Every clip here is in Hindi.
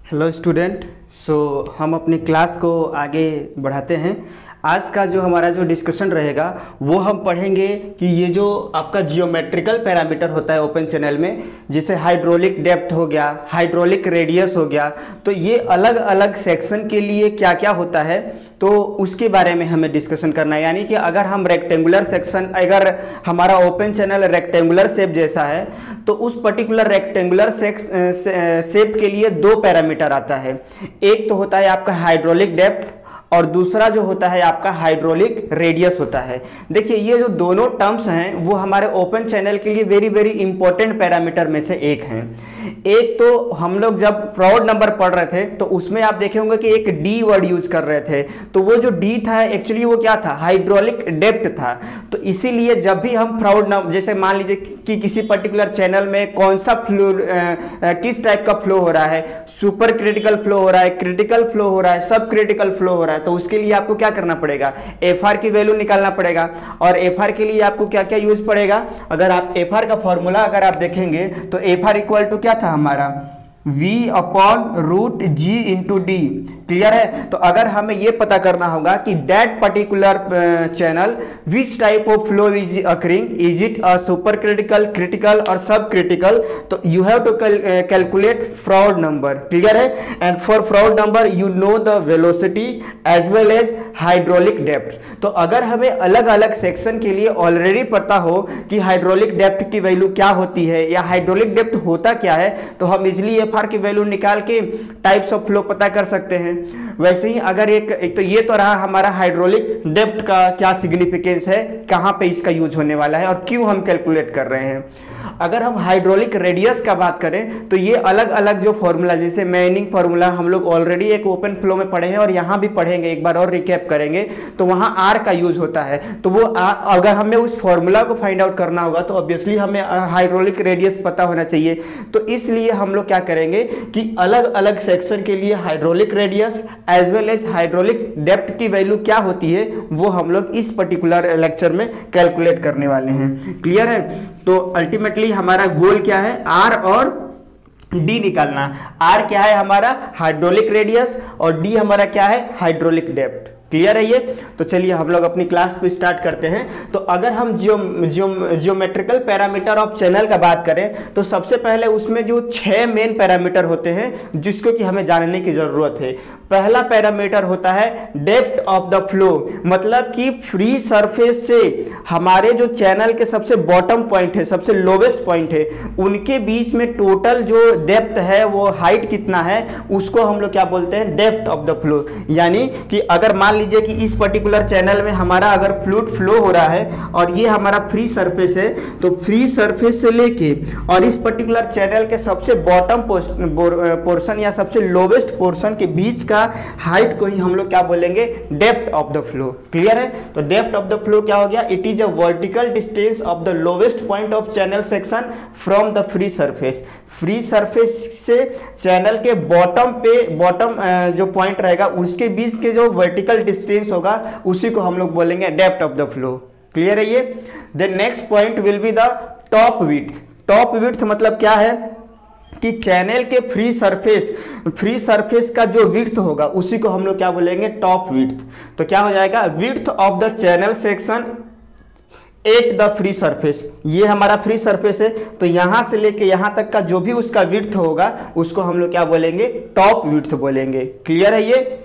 Hello student. हम अपनी क्लास को आगे बढ़ाते हैं। आज का जो हमारा जो डिस्कशन रहेगा वो हम पढ़ेंगे कि ये जो आपका जियोमेट्रिकल पैरामीटर होता है ओपन चैनल में, जिसे हाइड्रोलिक डेप्थ हो गया, हाइड्रोलिक रेडियस हो गया, तो ये अलग अलग सेक्शन के लिए क्या क्या होता है तो उसके बारे में हमें डिस्कशन करना है। यानी कि अगर हम रेक्टेंगुलर सेक्शन, अगर हमारा ओपन चैनल रेक्टेंगुलर शेप जैसा है तो उस पर्टिकुलर रेक्टेंगुलर शेप के लिए दो पैरामीटर आता है। एक तो होता है आपका हाइड्रोलिक डेप्थ और दूसरा जो होता है आपका हाइड्रोलिक रेडियस होता है। देखिए ये जो दोनों टर्म्स हैं वो हमारे ओपन चैनल के लिए वेरी वेरी इंपॉर्टेंट पैरामीटर में से एक हैं। एक तो हम लोग जब फ्रॉड नंबर पढ़ रहे थे तो उसमें आप देखे होंगे कि एक डी वर्ड यूज कर रहे थे, तो वो जो डी था एक्चुअली वो क्या था, हाइड्रोलिक डेप्थ था। तो इसीलिए जब भी हम फ्रॉड नंबर, जैसे मान लीजिए कि किसी पर्टिकुलर चैनल में कौन सा फ्लो, किस टाइप का फ्लो हो रहा है, सुपर क्रिटिकल फ्लो हो रहा है, क्रिटिकल फ्लो हो रहा है, सब क्रिटिकल फ्लो हो रहा है, तो उसके लिए आपको क्या करना पड़ेगा, एफ आर की वैल्यू निकालना पड़ेगा। और एफ आर के लिए आपको क्या क्या यूज पड़ेगा, अगर आप एफ आर का फॉर्मूला अगर आप देखेंगे तो एफ आर इक्वल टू क्या था हमारा, V upon root g into D. Clear है। तो अगर हमें यह पता करना होगा कि that particular channel which type of flow is occurring, is it a super critical, critical और सब क्रिटिकल, तो you have to calculate Froude number. Clear है। And for Froude number you know the velocity as well as hydraulic depth. तो अगर हमें अलग अलग सेक्शन के लिए ऑलरेडी पता हो कि हाइड्रोलिक डेप्थ की वैल्यू क्या होती है या हाइड्रोलिक डेप्थ होता क्या है, तो हम इजिली एफ आर की वैल्यू निकाल के टाइप्स ऑफ फ्लो पता कर सकते हैं। वैसे ही अगर एक तो ये तो रहा हमारा हाइड्रोलिक डेप्थ का क्या सिग्निफिकेंस है, कहां पे इसका यूज होने वाला है और क्यों हम कैलकुलेट कर रहे हैं। अगर हम हाइड्रोलिक रेडियस का बात करें तो ये अलग अलग जो फॉर्मूला, जैसे मैनिंग फॉर्मूला हम लोग ऑलरेडी एक ओपन फ्लो में पढ़े हैं और यहां भी पढ़ेंगे, एक बार और रिकैप करेंगे, तो वहां आर का यूज होता है। तो वो अगर हमें उस फॉर्मूला को फाइंड आउट करना होगा तो ऑब्वियसली हमें हाइड्रोलिक रेडियस पता होना चाहिए। तो इसलिए हम लोग क्या करेंगे कि अलग अलग सेक्शन के लिए hydraulic radius as well as hydraulic depth की वैल्यू क्या होती है वो हम लोग इस पर्टिकुलर लेक्चर में कैलकुलेट करने वाले हैं। क्लियर है। तो अल्टीमेटली हमारा गोल क्या है, आर और डी निकालना। आर क्या है हमारा, हाइड्रोलिक रेडियस, और डी हमारा क्या है, हाइड्रोलिक डेप्थ। क्लियर है ये। तो चलिए हम लोग अपनी क्लास को स्टार्ट करते हैं। तो अगर हम जियोमेट्रिकल पैरामीटर ऑफ चैनल का बात करें तो सबसे पहले उसमें जो 6 मेन पैरामीटर होते हैं जिसको कि हमें जानने की जरूरत है। पहला पैरामीटर होता है डेप्थ ऑफ द फ्लो, मतलब कि फ्री सरफेस से हमारे जो चैनल के सबसे बॉटम पॉइंट है, सबसे लोवेस्ट पॉइंट है, उनके बीच में टोटल जो डेप्थ है वो हाइट कितना है उसको हम लोग क्या बोलते हैं, डेप्थ ऑफ द फ्लो। यानी कि अगर मान लीजिए कि इस पर्टिकुलर चैनल में हमारा अगर फ्लूइड फ्लो हो रहा है और ये हमारा फ्री सरफेस है, तो फ्री सरफेस से लेके और इस पर्टिकुलर चैनल के सबसे बॉटम पोर्शन या सबसे लोवेस्ट पोर्शन के बीच का हाइट को ही हम लोग क्या बोलेंगे, depth of the flow. Clear है। तो डेप्थ ऑफ द फ्लो क्या हो गया, it is a vertical distance of the lowest point of channel section from the free surface. Free surface से चैनल के बॉटम जो पॉइंट रहेगा उसके बीच के जो वर्टिकल डिस्टेंस होगा उसी को हम लोग बोलेंगे depth of the flow. Clear है ये। Then next point will be the top width. Top width मतलब क्या है कि चैनल के फ्री सरफेस का जो विड्थ होगा उसी को हम लोग क्या बोलेंगे, टॉप विड्थ। तो क्या हो जाएगा, width of the channel section at the free surface. ये हमारा फ्री सरफेस है, तो यहां से लेके यहां तक का जो भी उसका विड्थ होगा उसको हम लोग क्या बोलेंगे, टॉप विड्थ बोलेंगे। क्लियर है ये।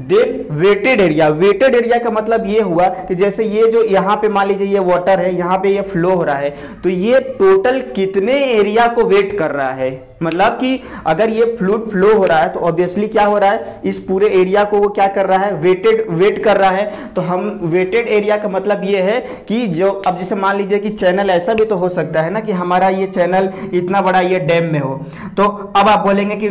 Then wetted area. Wetted area का मतलब ये हुआ कि जैसे ये जो यहाँ पे मान लीजिए ये वाटर है, यहाँ पे ये फ्लो हो रहा है, तो ये टोटल कितने एरिया को वेट कर रहा है, मतलब कि अगर ये फ्लूइड फ्लो हो रहा है तो ऑब्वियसली क्या हो रहा है, इस पूरे एरिया को वो क्या कर रहा है, वेट कर रहा है। तो हम वेटेड एरिया का मतलब ये है कि जो अब जैसे मान लीजिए कि चैनल ऐसा भी तो हो सकता है ना कि हमारा ये चैनल इतना बड़ा ये डैम में हो, तो अब आप बोलेंगे कि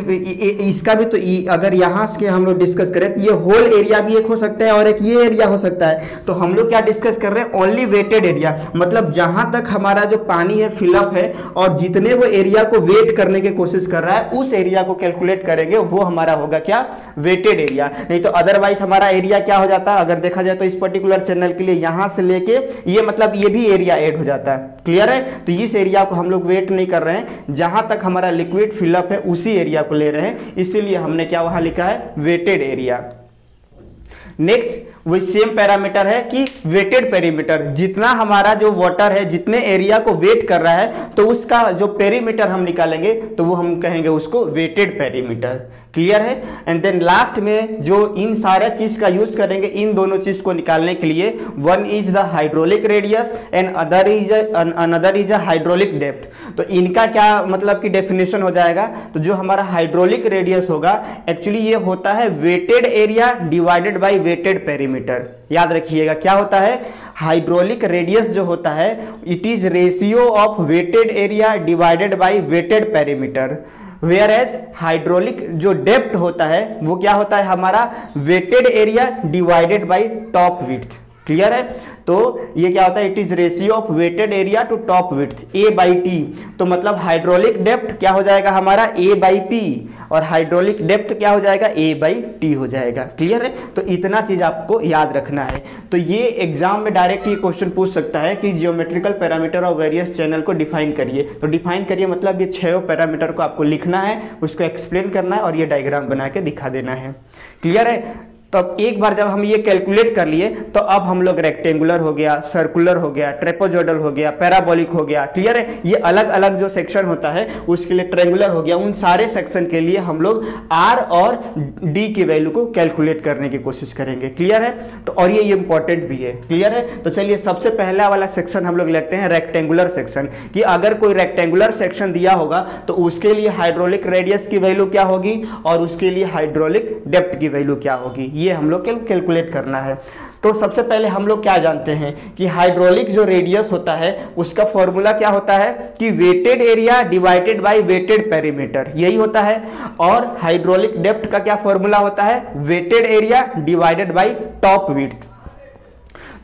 इसका भी तो अगर यहाँ से हम लोग डिस्कस करें तो ये होल एरिया भी एक हो सकता है और एक ये एरिया हो सकता है। तो हम लोग क्या डिस्कस कर रहे हैं, ओनली वेटेड एरिया, मतलब जहां तक हमारा जो पानी है फिलअप है और जितने वो एरिया को वेट करने के कोशिश कर रहा है उस एरिया को कैलकुलेट करेंगे, वो हमारा होगा क्या, वेटेड एरिया। नहीं तो अदरवाइज हमारा एरिया क्या हो जाता है, अगर देखा जाए तो इस पर्टिकुलर चैनल के लिए यहां से लेके ये मतलब ये भी एरिया ऐड हो जाता है। क्लियर है? तो इस एरिया को हम लोग वेट नहीं कर रहे हैं, जहां तक हमारा लिक्विड फिलअप है उसी एरिया को ले रहे हैं, इसीलिए हमने क्या वहां लिखा है, वेटेड एरिया। नेक्स्ट वही सेम पैरामीटर है कि वेटेड पेरीमीटर, जितना हमारा जो वाटर है जितने एरिया को वेट कर रहा है तो उसका जो पेरीमीटर हम निकालेंगे तो वो हम कहेंगे उसको वेटेड पेरीमीटर। क्लियर है? एंड देन लास्ट में जो इन सारे चीज का यूज करेंगे इन दोनों चीज को निकालने के लिए, one is the hydraulic radius and another is a hydraulic depth. तो इनका क्या मतलब कि डेफिनेशन हो जाएगा, तो जो हमारा हाइड्रोलिक रेडियस होगा एक्चुअली ये होता है wetted area divided by wetted perimeter. याद रखिएगा क्या होता है, हाइड्रोलिक रेडियस जो होता है it is ratio of wetted area divided by wetted perimeter, where as hydraulic जो डेप्थ होता है वो क्या होता है हमारा, wetted area divided by top width. Clear है? तो ये क्या होता है, it is ratio of wetted area to top width, A by T. तो मतलब हाइड्रोलिक डेप्थ क्या हो जाएगा हमारा, ए बाई पी, और हाइड्रोलिक डेप्थ क्या हो जाएगा, ए बाई टी हो जाएगा। क्लियर है? तो इतना चीज आपको याद रखना है। तो ये एग्जाम में डायरेक्ट ये क्वेश्चन पूछ सकता है कि geometrical parameter of various channel को डिफाइन करिए। तो डिफाइन करिए मतलब ये 6 पैरामीटर को आपको लिखना है, उसको एक्सप्लेन करना है और ये डायग्राम बना के दिखा देना है। क्लियर है? तो अब एक बार जब हम ये कैलकुलेट कर लिए तो अब हम लोग रेक्टेंगुलर हो गया, सर्कुलर हो गया, ट्रेपेजोइडल हो गया, पैराबोलिक हो गया। क्लियर है? ये अलग अलग जो सेक्शन होता है उसके लिए ट्रायंगुलर हो गया। उन सारे सेक्शन के लिए हम लोग आर और डी की वैल्यू को कैलकुलेट करने की कोशिश करेंगे। क्लियर है? तो और ये इंपॉर्टेंट भी है। क्लियर है? तो चलिए सबसे पहला वाला सेक्शन हम लोग लेते हैं रेक्टेंगुलर सेक्शन, कि अगर कोई रेक्टेंगुलर सेक्शन दिया होगा तो उसके लिए हाइड्रोलिक रेडियस की वैल्यू क्या होगी और उसके लिए हाइड्रोलिक डेप्थ की वैल्यू क्या होगी, ये हम लोग कैलकुलेट करना है। तो सबसे पहले हम लोग क्या जानते हैं कि हाइड्रोलिक जो रेडियस होता है उसका फॉर्मूला क्या होता है कि weighted area divided by wetted perimeter, यही होता है। और हाइड्रोलिक डेप्थ का क्या फॉर्मूला होता है, wetted area divided by top width.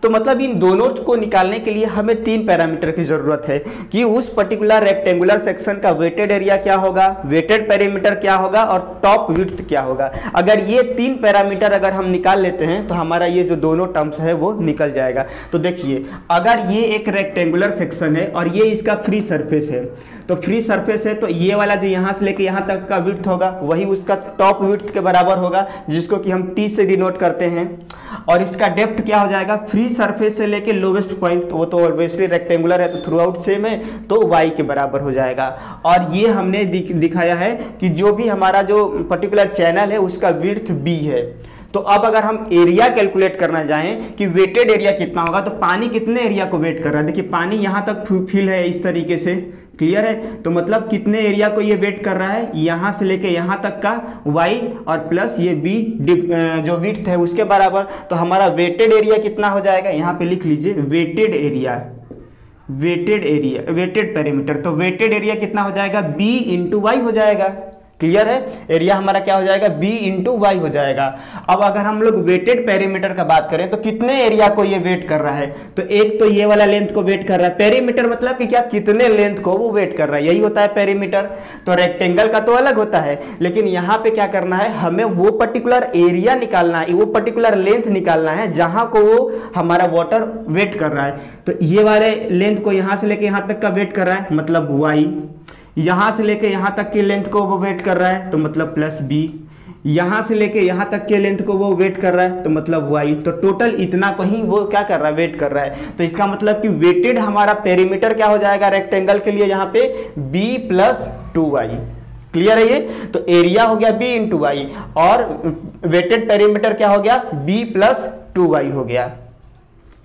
तो मतलब इन दोनों को निकालने के लिए हमें 3 पैरामीटर की जरूरत है कि उस पर्टिकुलर रेक्टेंगुलर सेक्शन का वेटेड एरिया क्या होगा, वेटेड पेरीमीटर क्या होगा और टॉप विड्थ क्या होगा। अगर ये 3 पैरामीटर अगर हम निकाल लेते हैं तो हमारा ये जो दोनों टर्म्स है वो निकल जाएगा। तो देखिए अगर ये एक रेक्टेंगुलर सेक्शन है और ये इसका फ्री सरफेस है, तो फ्री सरफेस है तो ये वाला जो यहाँ से लेके यहाँ तक का विड्थ होगा वही उसका टॉप विड्थ के बराबर होगा, जिसको कि हम टी से डिनोट करते हैं। और इसका डेप्थ क्या हो जाएगा, फ्री सरफेस से लेके लोवेस्ट पॉइंट, वो तो ऑब्वियसली रेक्टेंगुलर है तो थ्रू आउट सेम है तो y के बराबर हो जाएगा। और ये हमने दिखाया है कि जो भी हमारा जो पर्टिकुलर चैनल है उसका विड्थ b है। तो अब अगर हम एरिया कैलकुलेट करना चाहें कि वेटेड एरिया कितना होगा, तो पानी कितने एरिया को वेट कर रहा है, देखिए पानी यहाँ तक फिल है इस तरीके से। क्लियर है? तो मतलब कितने एरिया को ये वेट कर रहा है, यहाँ से लेके यहाँ तक का y और प्लस ये b जो विड्थ है उसके बराबर। तो हमारा वेटेड एरिया कितना हो जाएगा, यहाँ पे लिख लीजिए वेटेड एरिया, वेटेड पेरीमीटर। तो वेटेड एरिया कितना हो जाएगा, b इंटू वाई हो जाएगा। क्लियर है? एरिया हमारा क्या हो जाएगा, b इंटू वाई हो जाएगा। अब अगर हम लोग वेटेड पेरीमीटर का बात करें तो कितने एरिया को ये वेट कर रहा है, तो एक तो ये वाला लेंथ को वेट कर रहा है। पेरीमीटर मतलब कि क्या, कितने लेंथ को वो वेट कर रहा है, यही होता है पेरीमीटर। तो रेक्टेंगल का तो अलग होता है, लेकिन यहाँ पे क्या करना है, हमें वो पर्टिकुलर एरिया निकालना है, वो पर्टिकुलर लेंथ निकालना है जहां को वो हमारा वाटर वेट कर रहा है। तो ये वाले लेंथ को यहाँ से लेके यहाँ तक का वेट कर रहा है मतलब y, यहां से लेके यहां तक की लेंथ को वो वेट कर रहा है तो मतलब प्लस b, यहां से लेके यहां तक के लेंथ को वो वेट कर रहा है तो मतलब y। तो टोटल इतना को ही वो क्या कर रहा है, वेट कर रहा है। तो इसका मतलब कि वेटेड हमारा पेरीमीटर क्या हो जाएगा रेक्टेंगल के लिए, यहाँ पे b प्लस 2y। क्लियर है ये? तो एरिया हो गया b इंटू वाई और वेटेड पेरीमीटर क्या हो गया, b प्लस 2y हो गया।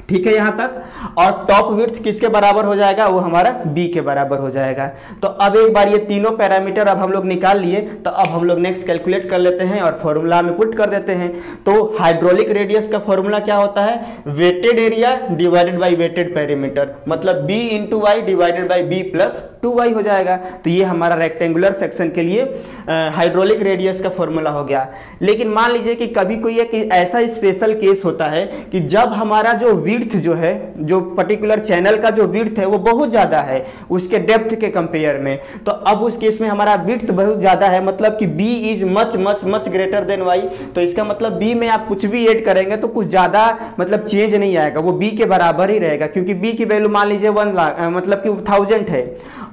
ठीक है यहाँ तक। और टॉप विड्थ किसके बराबर हो जाएगा, वो हमारा b के बराबर हो जाएगा। तो अब एक बार ये तीनों पैरामीटर अब हम लोग निकाल लिए, तो अब हम लोग नेक्स्ट कैलकुलेट कर लेते हैं और फॉर्मूला में पुट कर देते हैं। तो हाइड्रोलिक रेडियस का फॉर्मूला क्या होता है, wetted area divided by wetted perimeter, मतलब b into Y divided by b plus 2y हो जाएगा। तो ये हमारा रेक्टेंगुलर सेक्शन के लिए हाइड्रोलिक रेडियस का फॉर्मूला हो गया। लेकिन मान लीजिए कि कभी कोई एक ऐसा स्पेशल केस होता है कि जब हमारा जो विड्थ जो है, जो पर्टिकुलर चैनल का जो विड्थ है वो बहुत ज़्यादा है उसके डेप्थ के कंपेयर में, तो अब उस केस में हमारा विड्थ बहुत ज़्यादा है, मतलब कि b is much much much greater than y। तो इसका मतलब b में आप कुछ भी ऐड करेंगे तो कुछ ज़्यादा मतलब चेंज नहीं आएगा, वो b के बराबर ही रहेगा, क्योंकि b की वैल्यू मान लीजिए 1 लाख मतलब कि 1000 है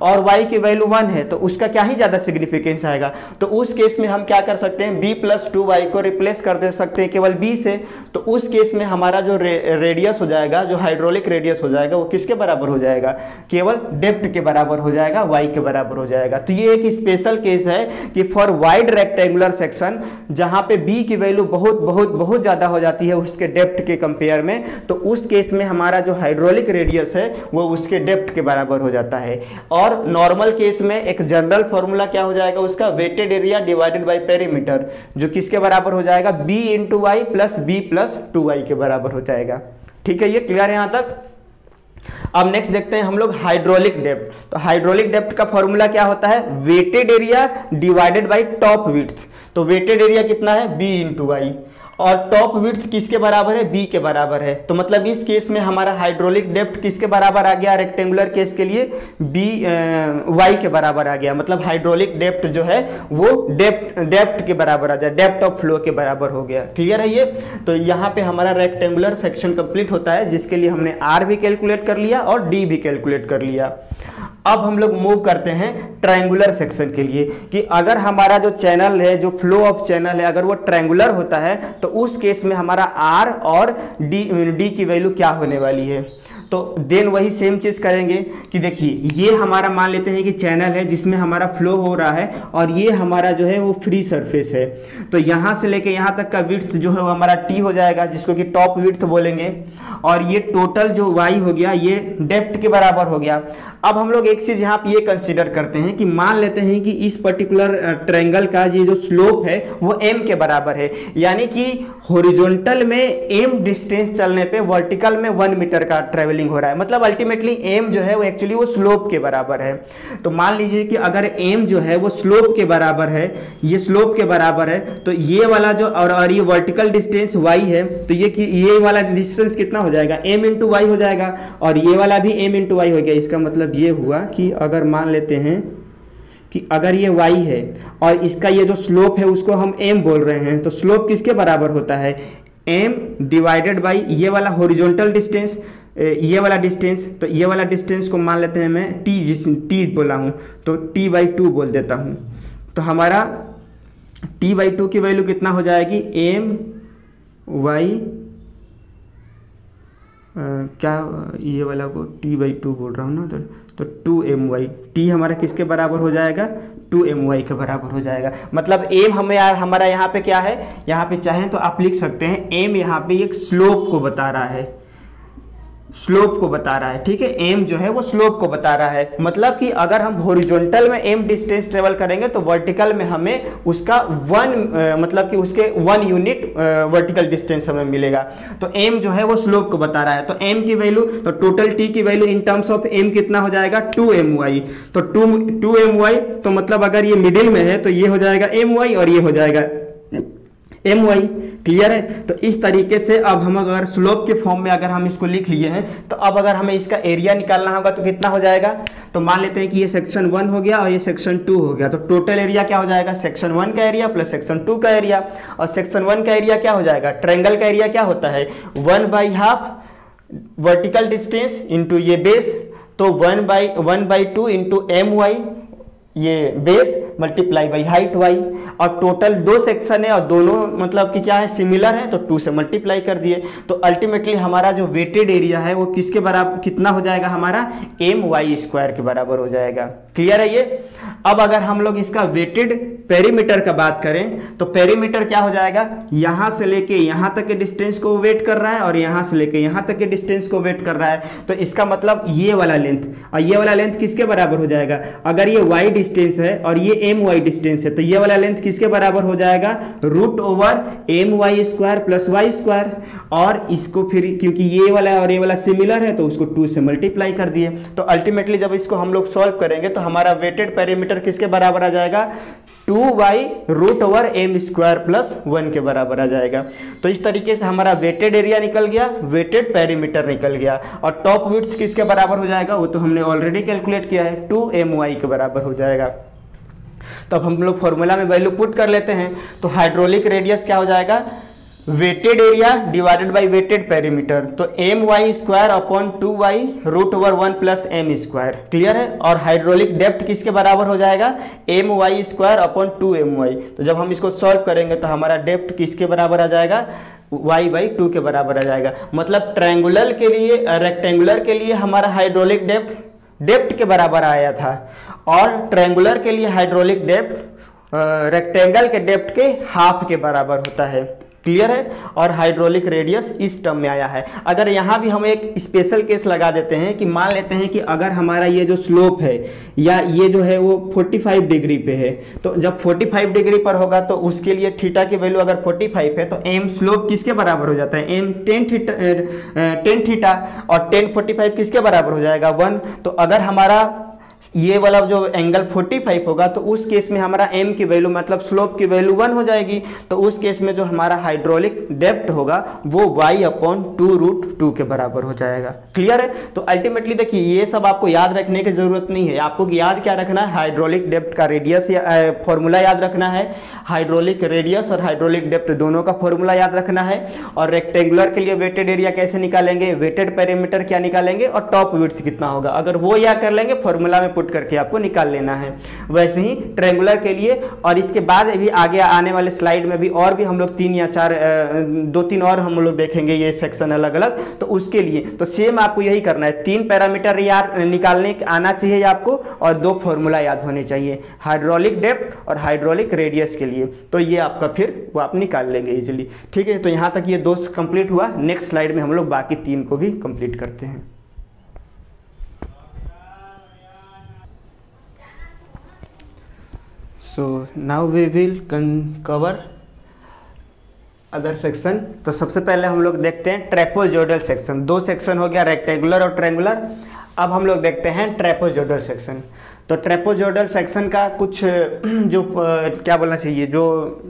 और y की वैल्यू 1 है, तो उसका क्या ही ज़्यादा सिग्निफिकेंस आएगा। तो उस केस में हम क्या कर सकते हैं, b प्लस 2y को रिप्लेस कर दे सकते हैं केवल b से। तो उस केस में हमारा जो रेडियस हो जाएगा, जो हाइड्रोलिक रेडियस हो जाएगा, वो किसके बराबर हो जाएगा, केवल डेप्थ के बराबर हो जाएगा, y के बराबर हो जाएगा। तो ये एक स्पेशल केस है कि फॉर वाइड रेक्टेंगुलर सेक्शन जहां पे b की वैल्यू बहुत बहुत बहुत ज़्यादा हो जाती है उसके डेप्थ के कंपेयर में, तो उस केस में हमारा जो हाइड्रोलिक रेडियस है वो उसके डेप्थ के बराबर हो जाता है। और नॉर्मल केस में एक जनरल फॉर्मूला क्या हो जाएगा उसका, wetted area divided by perimeter, जो किसके बराबर हो जाएगा, b into Y plus b plus 2y के बराबर हो जाएगा। ठीक है, ये क्लियर है यहाँ तक। अब नेक्स्ट देखते हैं हम लोग हाइड्रोलिक डेप्थ। तो हाइड्रोलिक डेप्थ का फॉर्मूला क्या होता है, wetted area divided by top width. तो वेटेड एरिया कितना है, b इंटू वाई, और टॉप विड्थ किसके बराबर है, b के बराबर है। तो मतलब इस केस में हमारा हाइड्रोलिक डेप्थ किसके बराबर आ गया, रेक्टेंगुलर केस के लिए y के बराबर आ गया। मतलब हाइड्रोलिक डेप्थ जो है वो डेप्थ के बराबर आ जाए, डेप्थ ऑफ फ्लो के बराबर हो गया। क्लियर है ये। तो यहाँ पे हमारा रेक्टेंगुलर सेक्शन कंप्लीट होता है, जिसके लिए हमने r भी कैलकुलेट कर लिया और d भी कैलकुलेट कर लिया। अब हम लोग मूव करते हैं ट्रायंगुलर सेक्शन के लिए, कि अगर हमारा जो चैनल है, जो फ्लो ऑफ चैनल है, अगर वो ट्रायंगुलर होता है तो उस केस में हमारा r और d की वैल्यू क्या होने वाली है। तो देन वही सेम चीज करेंगे कि देखिए ये हमारा मान लेते हैं कि चैनल है जिसमें हमारा फ्लो हो रहा है, और ये हमारा जो है वो फ्री सरफेस है। तो यहाँ से लेके यहाँ तक का विड्थ जो है वो हमारा t हो जाएगा, जिसको कि टॉप विड्थ बोलेंगे, और ये टोटल जो y हो गया ये डेप्थ के बराबर हो गया। अब हम लोग एक चीज यहाँ पे ये कंसीडर करते हैं कि मान लेते हैं कि इस पर्टिकुलर ट्रायंगल का ये जो स्लोप है वो m के बराबर है, यानी कि हॉरिजॉन्टल में m डिस्टेंस चलने पे वर्टिकल में 1 मीटर का ट्रेवलिंग हो रहा है। मतलब अल्टीमेटली m जो है वो एक्चुअली वो स्लोप के बराबर है। तो मान लीजिए कि अगर m जो है वो स्लोप के बराबर है, ये स्लोप के बराबर है, तो ये वाला जो और ये वर्टिकल डिस्टेंस y है, तो ये वाला डिस्टेंस कितना हो जाएगा, m इंटू वाई हो जाएगा, और ये वाला भी m इंटू वाई हो गया। इसका मतलब ये हुआ कि अगर मान लेते हैं कि अगर ये y है और इसका ये जो स्लोप है उसको हम m बोल रहे हैं, तो स्लोप किसके बराबर होता है, m डिवाइडेड बाई ये वाला हॉरिजॉन्टल डिस्टेंस, ये वाला डिस्टेंस। तो ये वाला डिस्टेंस को मान लेते हैं मैं t बोला हूँ तो t/2 बोल देता हूँ। तो हमारा t/2 की वैल्यू कितना हो जाएगी, my क्या ये वाला को t/2 बोल रहा हूँ ना, तो 2my, t हमारा किसके बराबर हो जाएगा, 2my के बराबर हो जाएगा। मतलब m हमें हमारा यहाँ पे क्या है, यहाँ पे चाहें तो आप लिख सकते हैं m यहाँ पे एक स्लोप को बता रहा है, स्लोप को बता रहा है। ठीक है, m जो है वो स्लोप को बता रहा है। मतलब कि अगर हम हॉरिजॉन्टल में m डिस्टेंस ट्रेवल करेंगे तो वर्टिकल में हमें उसका मतलब कि उसके 1 यूनिट वर्टिकल डिस्टेंस हमें मिलेगा। तो m जो है वो स्लोप को बता रहा है। तो m की वैल्यू, तो टोटल t की value in terms of m कितना हो जाएगा, 2my। तो 2my, तो मतलब अगर ये मिडिल में है तो ये हो जाएगा my और ये हो जाएगा my। क्लियर है। तो इस तरीके से अब हम अगर स्लोप के फॉर्म में अगर हम इसको लिख लिए हैं, तो अब अगर हमें इसका एरिया निकालना होगा तो कितना हो जाएगा। तो मान लेते हैं कि ये सेक्शन 1 हो गया और ये सेक्शन 2 हो गया, तो टोटल एरिया क्या हो जाएगा, सेक्शन 1 का एरिया प्लस सेक्शन 2 का एरिया। और सेक्शन 1 का एरिया क्या हो जाएगा, ट्रायंगल का एरिया क्या होता है, 1/2 वर्टिकल डिस्टेंस इंटू ये बेस, तो 1/2 इंटू my ये base multiply by height y। और टोटल 2 सेक्शन है और दोनों मतलब कि क्या है, सिमिलर है, तो 2 से मल्टीप्लाई कर दिए। तो अल्टीमेटली हमारा जो वेटेड एरिया है वो किसके बराबर कितना हो जाएगा, हमारा my² के बराबर हो जाएगा। क्लियर है ये। अब अगर हम लोग इसका वेटेड पेरीमीटर का बात करें तो पेरीमीटर क्या हो जाएगा, यहां से लेके यहां तक के डिस्टेंस को वेट कर रहा है और यहां से लेके यहां तक के डिस्टेंस को वेट कर रहा है। तो इसका मतलब ये वाला लेंथ और ये वाला लेंथ किसके बराबर हो जाएगा, अगर ये y डिस्टेंस है और ये my डिस्टेंस है तो ये वाला लेंथ किसके बराबर हो जाएगा, √my² प्लस y²। और इसको फिर क्योंकि ये वाला और ये वाला सिमिलर है तो उसको 2 से मल्टीप्लाई कर दिए। तो अल्टीमेटली जब इसको हम लोग सॉल्व करेंगे तो हमारा वेटेड पेरीमीटर किसके बराबर आ जाएगा, 2y√/m² प्लस 1 के बराबर आ जाएगा। तो इस तरीके से हमारा वेटेड एरिया निकल गया, वेटेड पेरीमीटर निकल गया, और टॉप विड्थ किसके बराबर हो जाएगा वो तो हमने ऑलरेडी कैलकुलेट किया है, 2my के बराबर हो जाएगा। तो अब हम लोग फॉर्मूला में वैल्यू पुट कर लेते हैं। तो हाइड्रोलिक रेडियस क्या हो जाएगा, weighted area divided by wetted perimeter, तो my² / 2y√/1 plus m²। Clear है। और हाइड्रोलिक डेप्थ किसके बराबर हो जाएगा, my² / 2my। तो जब हम इसको सॉल्व करेंगे तो हमारा डेप्थ किसके बराबर आ जाएगा, y/2 के बराबर आ जाएगा। मतलब ट्रायंगुलर के लिए, रेक्टेंगुलर के लिए हमारा हाइड्रोलिक डेप्थ के बराबर आया था, और ट्रायंगुलर के लिए हाइड्रोलिक डेप्थ रेक्टेंगल के डेप्थ के हाफ के बराबर होता है। क्लियर है। और हाइड्रोलिक रेडियस इस टर्म में आया है। अगर यहाँ भी हम एक स्पेशल केस लगा देते हैं कि मान लेते हैं कि अगर हमारा ये जो स्लोप है या ये जो है वो 45 डिग्री पे है, तो जब 45 डिग्री पर होगा तो उसके लिए थीटा की वैल्यू अगर 45 है तो एम स्लोप किसके बराबर हो जाता है, एम टेन थीटा, और 10 45 किसके बराबर हो जाएगा, 1। तो अगर हमारा ये वाला जो एंगल 45 होगा तो उस केस में हमारा m की वैल्यू मतलब स्लोप की वैल्यू 1 हो जाएगी। तो उस केस में जो हमारा हाइड्रोलिक डेप्थ होगा वो y/2√2 के बराबर हो जाएगा। क्लियर है। तो अल्टीमेटली देखिए ये सब आपको याद रखने की जरूरत नहीं है। आपको याद क्या रखना है, हाइड्रोलिक डेप्थ का रेडियस या फॉर्मूला याद रखना है, हाइड्रोलिक रेडियस और हाइड्रोलिक डेप्थ दोनों का फॉर्मूला याद रखना है, और रेक्टेंगुलर के लिए वेटेड एरिया कैसे निकालेंगे, वेटेड पेरीमीटर क्या निकालेंगे, और टॉप विड्थ कितना होगा, अगर वो याद कर लेंगे फॉर्मूला में पुट करके आपको निकाल लेना है। वैसे ही ट्रायंगुलर के लिए, और इसके बाद भी आगे आने वाले स्लाइड में भी और भी हम लोग 3 या 4 2-3 और हम लोग देखेंगे ये सेक्शन अलग अलग। तो उसके लिए तो सेम आपको यही करना है, 3 पैरामीटर याद निकालने आना चाहिए आपको, और 2 फॉर्मूला याद होने चाहिए, हाइड्रोलिक डेप्थ और हाइड्रोलिक रेडियस के लिए। तो ये आपका फिर वो आप निकाल लेंगे इजीली। ठीक है। तो यहाँ तक ये 2 कंप्लीट हुआ। नेक्स्ट स्लाइड में हम लोग बाकी 3 को भी कंप्लीट करते हैं। So now we will cover other section. तो सबसे पहले हम लोग देखते हैं ट्रेपोजोइडल सेक्शन। 2 सेक्शन हो गया, रेक्टेंगुलर और ट्रायंगुलर। अब हम लोग देखते हैं ट्रेपोजोइडल सेक्शन। तो ट्रेपोजोइडल सेक्शन का कुछ जो क्या बोलना चाहिए, जो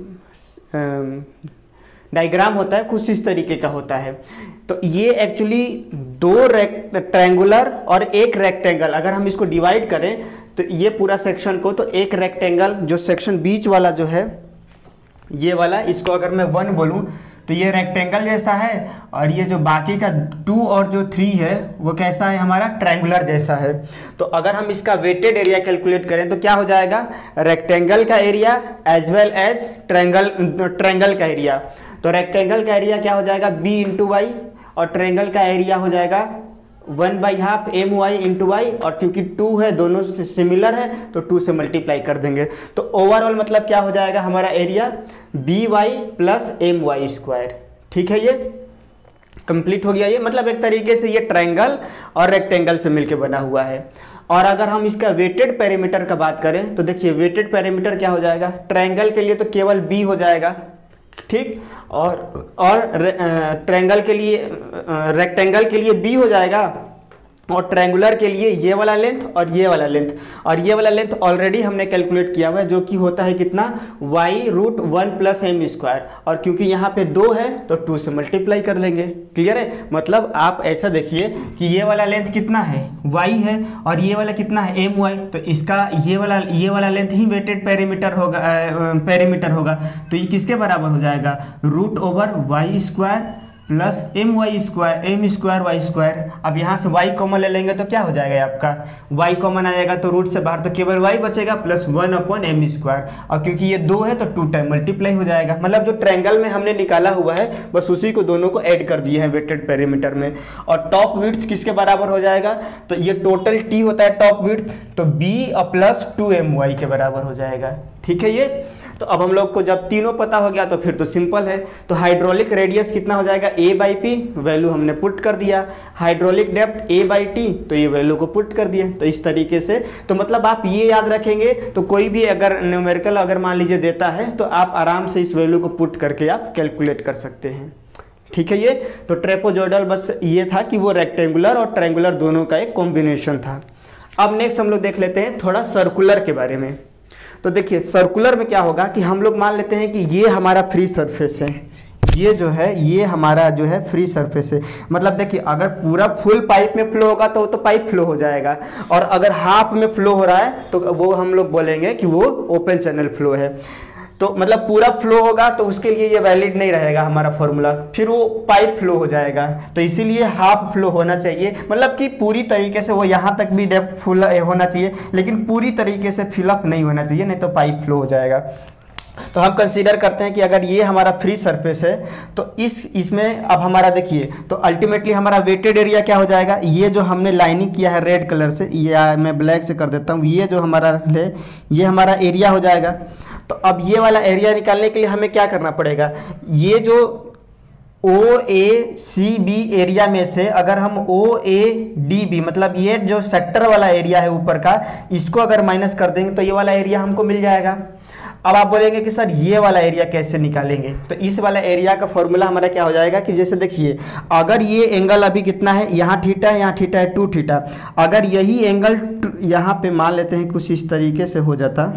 डायग्राम होता है कुछ इस तरीके का होता है। तो ये एक्चुअली 2 ट्रायंगुलर और 1 रेक्टेंगल, अगर हम इसको डिवाइड करें तो ये पूरा सेक्शन को, तो एक रेक्टेंगल जो सेक्शन बीच वाला जो है ये वाला, इसको अगर मैं 1 बोलूं तो ये रेक्टेंगल जैसा है, और ये जो बाकी का 2 और जो 3 है वो कैसा है, हमारा ट्रायंगुलर जैसा है। तो अगर हम इसका वेटेड एरिया कैलकुलेट करें तो क्या हो जाएगा, रेक्टेंगल का area as well as triangle का एरिया। तो रेक्टेंगल का एरिया क्या हो जाएगा, b × y, और ट्रायंगल का एरिया हो जाएगा 1/2 my × y, और क्योंकि 2 है दोनों सिमिलर है तो 2 से मल्टीप्लाई कर देंगे। तो ओवरऑल मतलब क्या हो जाएगा, हमारा एरिया by + my²। ठीक है, ये कंप्लीट हो गया। ये मतलब एक तरीके से ये ट्रायंगल और रेक्टेंगल से मिलके बना हुआ है। और अगर हम इसका वेटेड पेरीमीटर का बात करें तो देखिए वेटेड पेरीमीटर क्या हो जाएगा, ट्रायंगल के लिए तो केवल b हो जाएगा, ठीक, और ट्रायंगल के लिए रेक्टेंगल के लिए b हो जाएगा, और ट्रायंगुलर के लिए ये वाला लेंथ और ये वाला लेंथ, और ये वाला लेंथ ऑलरेडी हमने कैलकुलेट किया हुआ है जो कि होता है कितना, y√1 + m², और क्योंकि यहाँ पे 2 है तो 2 से मल्टीप्लाई कर लेंगे। क्लियर है। मतलब आप ऐसा देखिए कि ये वाला लेंथ कितना है, y है, और ये वाला कितना है, my, तो इसका ये वाला लेंथ ही वेटेड पेरीमीटर होगा। तो ये किसके बराबर हो जाएगा, √y² प्लस m²y²। अब यहाँ से y कॉमन ले लेंगे तो क्या हो जाएगा, आपका y कॉमन आ जाएगा तो रूट से बाहर तो केवल y बचेगा प्लस 1/m², और क्योंकि ये 2 है तो 2 टाइम मल्टीप्लाई हो जाएगा। मतलब जो ट्रायंगल में हमने निकाला हुआ है बस उसी को दोनों को ऐड कर दिए हैं वेटेड पेरीमीटर में। और टॉप विड्थ किसके बराबर हो जाएगा, तो ये टोटल t होता है टॉप विड्थ, तो b + 2my के बराबर हो जाएगा। ठीक है ये। तो अब हम लोग को जब तीनों पता हो गया तो फिर तो सिंपल है। तो हाइड्रोलिक रेडियस कितना हो जाएगा, a/p, वैल्यू हमने पुट कर दिया। हाइड्रोलिक डेप्थ a/t, तो ये वैल्यू को पुट कर दिया। तो इस तरीके से तो मतलब आप ये याद रखेंगे तो कोई भी अगर न्यूमेरिकल अगर मान लीजिए देता है तो आप आराम से इस वैल्यू को पुट करके आप कैलकुलेट कर सकते हैं। ठीक है ये। तो ट्रेपोजोइडल बस ये था कि वो रेक्टेंगुलर और ट्रायंगुलर दोनों का एक कॉम्बिनेशन था। अब नेक्स्ट हम लोग देख लेते हैं थोड़ा सर्कुलर के बारे में। तो देखिए सर्कुलर में क्या होगा कि हम लोग मान लेते हैं कि ये हमारा फ्री सरफेस है, ये जो है ये हमारा जो है फ्री सरफेस है। मतलब देखिए अगर पूरा फुल पाइप में फ्लो होगा तो वो तो पाइप फ्लो हो जाएगा, और अगर हाफ में फ्लो हो रहा है तो वो हम लोग बोलेंगे कि वो ओपन चैनल फ्लो है। तो मतलब पूरा फ्लो होगा तो उसके लिए ये वैलिड नहीं रहेगा हमारा फॉर्मूला, फिर वो पाइप फ्लो हो जाएगा। तो इसीलिए हाफ फ्लो होना चाहिए, मतलब कि पूरी तरीके से वो यहाँ तक भी डेप्थ फुल होना चाहिए, लेकिन पूरी तरीके से फिलअप नहीं होना चाहिए, नहीं तो पाइप फ्लो हो जाएगा। तो हम कंसीडर करते हैं कि अगर ये हमारा फ्री सरफेस है तो इसमें अब हमारा देखिए तो अल्टीमेटली हमारा वेटेड एरिया क्या हो जाएगा, ये जो हमने लाइनिंग किया है रेड कलर से, या मैं ब्लैक से कर देता हूँ, ये जो हमारा है ये हमारा एरिया हो जाएगा। तो अब ये वाला एरिया निकालने के लिए हमें क्या करना पड़ेगा, ये जो OACB एरिया में से अगर हम OADB मतलब ये जो सेक्टर वाला एरिया है ऊपर का, इसको अगर माइनस कर देंगे तो ये वाला एरिया हमको मिल जाएगा। अब आप बोलेंगे कि सर ये वाला एरिया कैसे निकालेंगे, तो इस वाला एरिया का फॉर्मूला हमारा क्या हो जाएगा कि जैसे देखिए अगर ये एंगल अभी कितना है, यहाँ थीटा है, यहाँ थीटा है 2 थीटा, अगर यही एंगल यहाँ पे मान लेते हैं कुछ इस तरीके से हो जाता,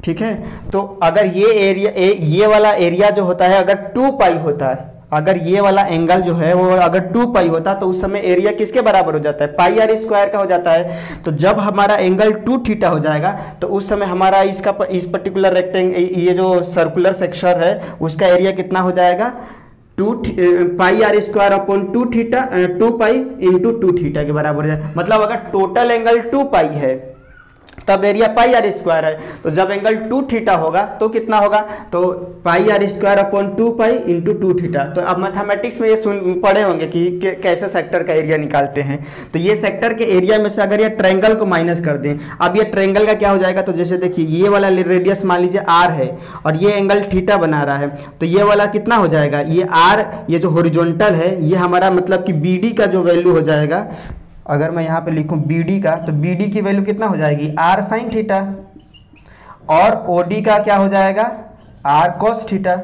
ठीक है, तो अगर ये एरिया ये वाला एरिया जो होता है अगर 2 पाई होता है, अगर ये वाला एंगल जो है वो अगर 2 पाई होता तो उस समय एरिया किसके बराबर हो जाता है, पाई आर स्क्वायर का हो जाता है। तो जब हमारा एंगल 2 थीटा हो जाएगा तो उस समय हमारा इस पर्टिकुलर रेक्टेंगल ये जो सर्कुलर सेक्शन है उसका एरिया कितना हो जाएगा, 2 pi r square upon 2 theta 2 pi into 2 theta के बराबर हो जाएगा। मतलब अगर टोटल एंगल 2 पाई है तब एरिया पाई आर स्क्वायर है, तो जब एंगल 2 थीटा होगा तो कितना होगा, तो pi r square upon 2 pi into 2 theta. तो अब मैथमेटिक्स में ये पढ़े होंगे कि कैसे सेक्टर का एरिया निकालते हैं। तो ये सेक्टर के एरिया में से अगर ये ट्रायंगल को माइनस कर दें, अब ये ट्रायंगल का क्या हो जाएगा, तो जैसे देखिए ये वाला रेडियस मान लीजिए r है और ये एंगल थीटा बना रहा है, तो ये वाला कितना हो जाएगा, ये r ये जो हॉरिजॉन्टल है ये हमारा मतलब कि BD का जो वैल्यू हो जाएगा, अगर मैं यहाँ पे लिखूं BD का, तो BD की वैल्यू कितना हो जाएगी r साइन थीटा, और OD का क्या हो जाएगा r cos थीटा।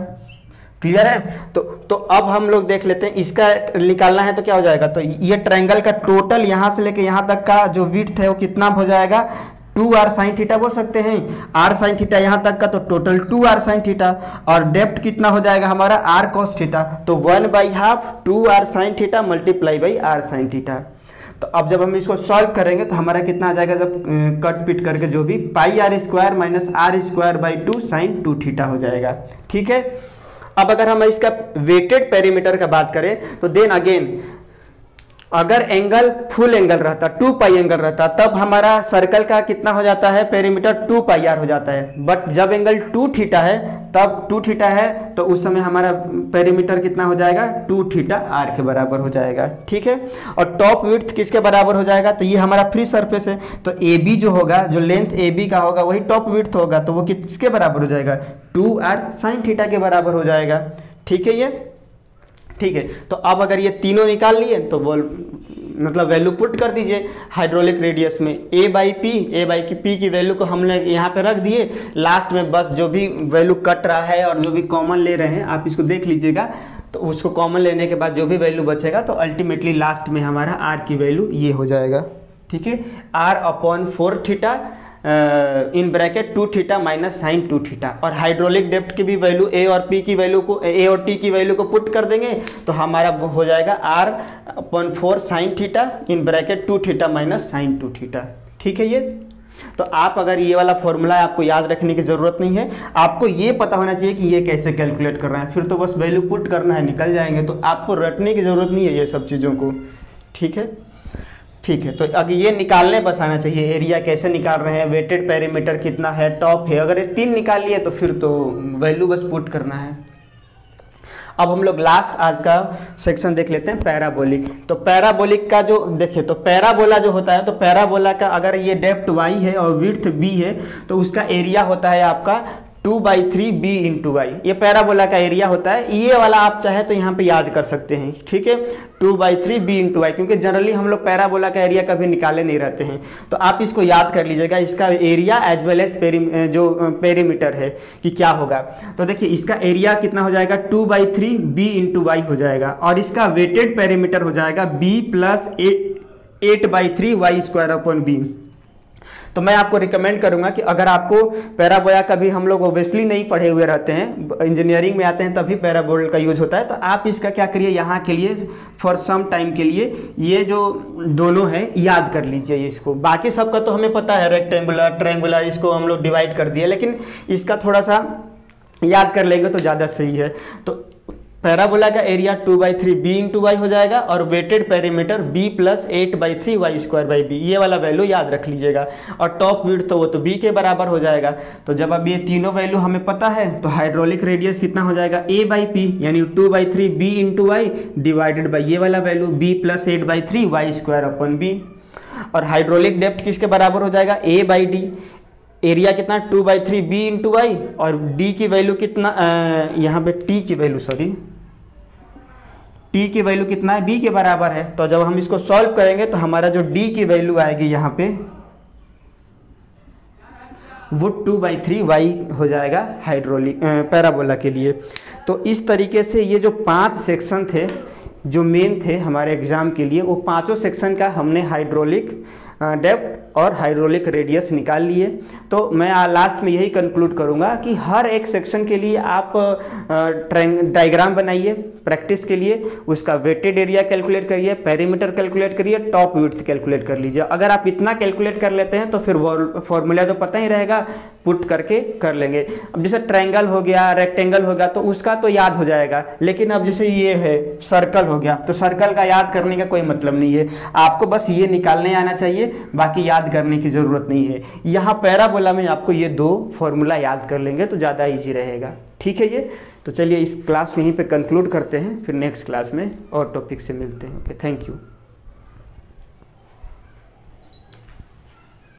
क्लियर है। तो अब हम लोग देख लेते हैं, इसका निकालना है तो क्या हो जाएगा, तो ये ट्रायंगल का टोटल यहाँ से लेके यहाँ तक का जो विड्थ है वो कितना हो जाएगा, 2r साइन थीटा बोल सकते हैं। r साइन थीटा यहाँ तक का तो टोटल 2r साइन थीटा, और डेप्थ कितना हो जाएगा हमारा r cos थीटा, तो 1/2 2r sine theta multiply by r sine theta. तो अब जब हम इसको सॉल्व करेंगे तो हमारा कितना आ जाएगा, जब कट पिट करके जो भी pi r square minus r square by 2 sine 2 theta हो जाएगा। ठीक है। अब अगर हम इसका वेटेड पेरीमीटर का बात करें तो देन अगेन अगर एंगल फुल एंगल रहता 2 पाई एंगल रहता तब हमारा सर्कल का कितना हो जाता है पेरीमीटर 2 पाई आर हो जाता है। बट जब एंगल 2 थीटा है तब 2 थीटा है तो उस समय हमारा पेरीमीटर कितना हो जाएगा 2 थीटा आर के बराबर हो जाएगा। ठीक है। और टॉप विड्थ किसके बराबर हो जाएगा, तो ये हमारा फ्री सरफेस है तो ए बी जो होगा, जो लेंथ ए बी का होगा वही टॉप विड्थ होगा, तो वो किसके बराबर हो जाएगा 2r साइन थीटा के बराबर हो जाएगा। ठीक है। ये ठीक है। तो अब अगर ये तीनों निकाल लिए तो वो मतलब वैल्यू पुट कर दीजिए हाइड्रोलिक रेडियस में a बाई पी की वैल्यू को हमने यहाँ पे रख दिए। लास्ट में बस जो भी वैल्यू कट रहा है और जो भी कॉमन ले रहे हैं आप इसको देख लीजिएगा, तो उसको कॉमन लेने के बाद जो भी वैल्यू बचेगा तो अल्टीमेटली लास्ट में हमारा r की वैल्यू ये हो जाएगा। ठीक है। r upon 4 theta in bracket 2 theta minus sine 2 theta, और हाइड्रोलिक डेप्थ की भी वैल्यू ए और पी की वैल्यू को ए और टी की वैल्यू को पुट कर देंगे तो हमारा हो जाएगा r upon 4 sine theta in bracket 2 theta minus sine 2 theta. ठीक है। ये तो आप अगर ये वाला फॉर्मूला आपको याद रखने की ज़रूरत नहीं है, आपको ये पता होना चाहिए कि ये कैसे कैलकुलेट कर रहा है, फिर तो बस वैल्यू पुट करना है निकल जाएंगे, तो आपको रटने की ज़रूरत नहीं है ये सब चीज़ों को। ठीक है। ठीक है। तो अब ये निकालने बस आना चाहिए, एरिया कैसे निकाल रहे हैं, वेटेड पेरीमीटर कितना है, टॉप है, अगर ये 3 निकाल लिए तो फिर तो वैल्यू बस पुट करना है। अब हम लोग लास्ट आज का सेक्शन देख लेते हैं पैराबोलिक। तो पैराबोलिक का जो देखिए तो पैराबोला जो होता है, तो पैराबोला का अगर ये डेप्थ y है और विड्थ b है तो उसका एरिया होता है आपका 2/3 b इंटू वाई। ये पैराबोला का एरिया होता है। ये वाला आप चाहे तो यहाँ पे याद कर सकते हैं। ठीक है। 2/3 b इंटू वाई, क्योंकि जनरली हम लोग पैराबोला का एरिया कभी निकाले नहीं रहते हैं, तो आप इसको याद कर लीजिएगा, इसका एरिया एज वेल एज जो पेरीमीटर है कि क्या होगा। तो देखिए इसका एरिया कितना हो जाएगा 2/3 b इंटू वाई हो जाएगा, और इसका वेटेड पेरीमीटर हो जाएगा b plus 8/3 Y square upon B. तो मैं आपको रिकमेंड करूंगा कि अगर आपको पैराबोला कभी, हम लोग ओबियसली नहीं पढ़े हुए रहते हैं, इंजीनियरिंग में आते हैं तभी पैराबोल का यूज होता है, तो आप इसका क्या करिए, यहाँ के लिए फॉर सम टाइम के लिए ये जो दोनों हैं याद कर लीजिए इसको। बाकी सबका तो हमें पता है, रेक्टेंगुलर, ट्रायंगुलर, इसको हम लोग डिवाइड कर दिए, लेकिन इसका थोड़ा सा याद कर लेंगे तो ज़्यादा सही है। तो पैराबोला का एरिया 2/3 b इंटू वाई हो जाएगा और wetted perimeter b plus 8/3 Y square by B, ये वाला वैल्यू याद रख लीजिएगा। और टॉप विड्थ तो वो तो b के बराबर हो जाएगा। तो जब अब ये तीनों वैल्यू हमें पता है तो हाइड्रोलिक रेडियस कितना हो जाएगा, a/p यानी 2/3 b into Y divided by ये वाला value b plus 8/3 Y square upon b। और हाइड्रोलिक डेप्थ किसके बराबर हो जाएगा, a/d। एरिया कितना, 2/3 b इंटू वाई, और d की वैल्यू कितना, यहाँ पे t की वैल्यू, सॉरी t की वैल्यू कितना है, b के बराबर है। तो जब हम इसको सॉल्व करेंगे तो हमारा जो d की वैल्यू आएगी यहाँ पे वो 2/3 वाई हो जाएगा हाइड्रोलिक पैराबोला के लिए। तो इस तरीके से ये जो 5 सेक्शन थे जो मेन थे हमारे एग्जाम के लिए, वो पांचों सेक्शन का हमने हाइड्रोलिक डेप्थ और हाइड्रोलिक रेडियस निकाल लिए। तो मैं लास्ट में यही कंक्लूड करूंगा कि हर एक सेक्शन के लिए आप डायग्राम बनाइए प्रैक्टिस के लिए, उसका वेटेड एरिया कैलकुलेट करिए, पेरीमीटर कैलकुलेट करिए, टॉप विड्थ कैलकुलेट कर लीजिए। अगर आप इतना कैलकुलेट कर लेते हैं तो फिर फॉर्मूला तो पता ही रहेगा, पुट करके कर लेंगे। अब जैसे ट्रायंगल हो गया, रेक्टेंगल हो गया, तो उसका तो याद हो जाएगा, लेकिन अब जैसे ये है सर्कल हो गया, तो सर्कल का याद करने का कोई मतलब नहीं है, आपको बस ये निकालने आना चाहिए, बाकी याद करने की जरूरत नहीं है। यहाँ पैराबोला में आपको ये 2 फॉर्मूला याद कर लेंगे तो ज़्यादा ईजी रहेगा। ठीक है ये, तो चलिए इस क्लास में यहीं पे कंक्लूड करते हैं, फिर नेक्स्ट क्लास में और टॉपिक से मिलते हैं। Okay, thank you.